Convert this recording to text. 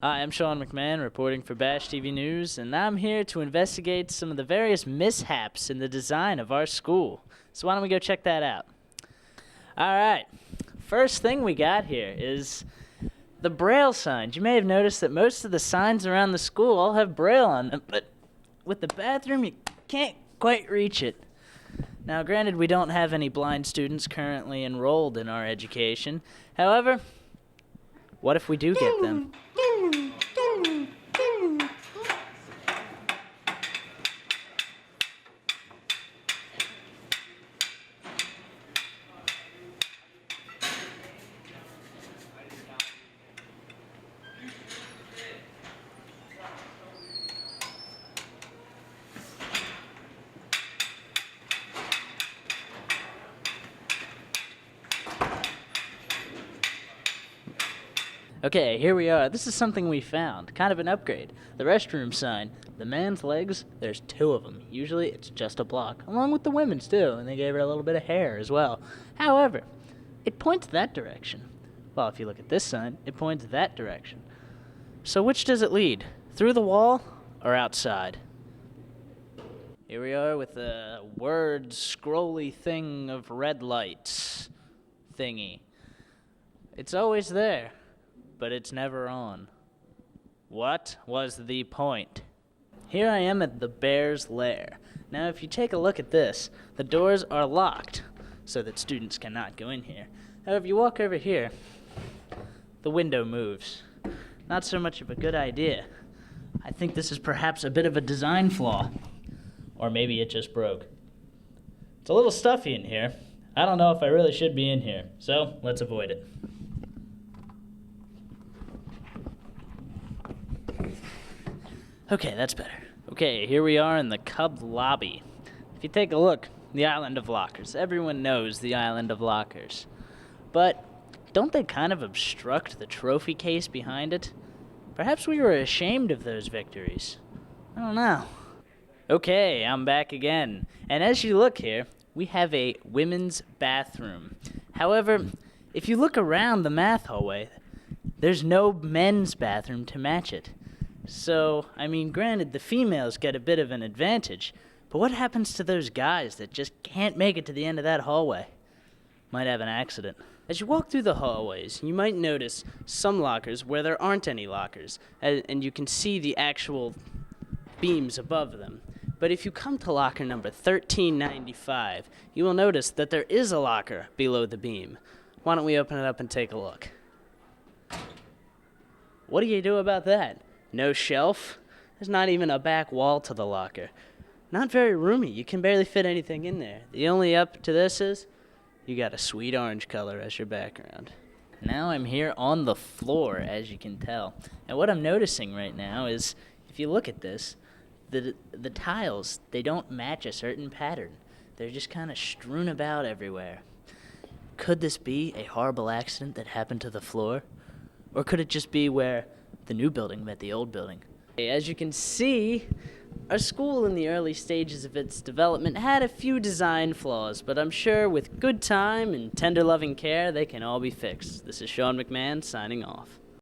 Hi, I'm Sean McMahon, reporting for Bash TV News, and I'm here to investigate some of the various mishaps in the design of our school. So why don't we go check that out? Alright, first thing we got here is the Braille signs. You may have noticed that most of the signs around the school all have Braille on them, but with the bathroom, you can't quite reach it. Now, granted, we don't have any blind students currently enrolled in our education. However, what if we do get them? Okay, here we are. This is something we found. Kind of an upgrade. The restroom sign. The man's legs, there's two of them. Usually it's just a block, along with the women's too, and they gave her a little bit of hair as well. However, it points that direction. Well, if you look at this sign, it points that direction. So which does it lead? Through the wall or outside? Here we are with a word scrolly thing of red lights thingy. It's always there, but it's never on. What was the point? Here I am at the bear's lair. Now if you take a look at this, the doors are locked so that students cannot go in here. However, if you walk over here, the window moves. Not so much of a good idea. I think this is perhaps a bit of a design flaw. Or maybe it just broke. It's a little stuffy in here. I don't know if I really should be in here, so let's avoid it. Okay, that's better. Okay, here we are in the Cub Lobby. If you take a look, the island of lockers. Everyone knows the island of lockers. But don't they kind of obstruct the trophy case behind it? Perhaps we were ashamed of those victories. I don't know. Okay, I'm back again. And as you look here, we have a women's bathroom. However, if you look around the math hallway, there's no men's bathroom to match it. So, I mean, granted, the females get a bit of an advantage, but what happens to those guys that just can't make it to the end of that hallway? Might have an accident. As you walk through the hallways, you might notice some lockers where there aren't any lockers, and you can see the actual beams above them. But if you come to locker number 1395, you will notice that there is a locker below the beam. Why don't we open it up and take a look? What do you do about that? No shelf. There's not even a back wall to the locker. Not very roomy. You can barely fit anything in there. The only up to this is you got a sweet orange color as your background. Now I'm here on the floor, as you can tell. And what I'm noticing right now is, if you look at this, the tiles, they don't match a certain pattern. They're just kind of strewn about everywhere. Could this be a horrible accident that happened to the floor? Or could it just be where the new building met the old building? As you can see, our school in the early stages of its development had a few design flaws, but I'm sure with good time and tender loving care, they can all be fixed. This is Sean McMahon signing off.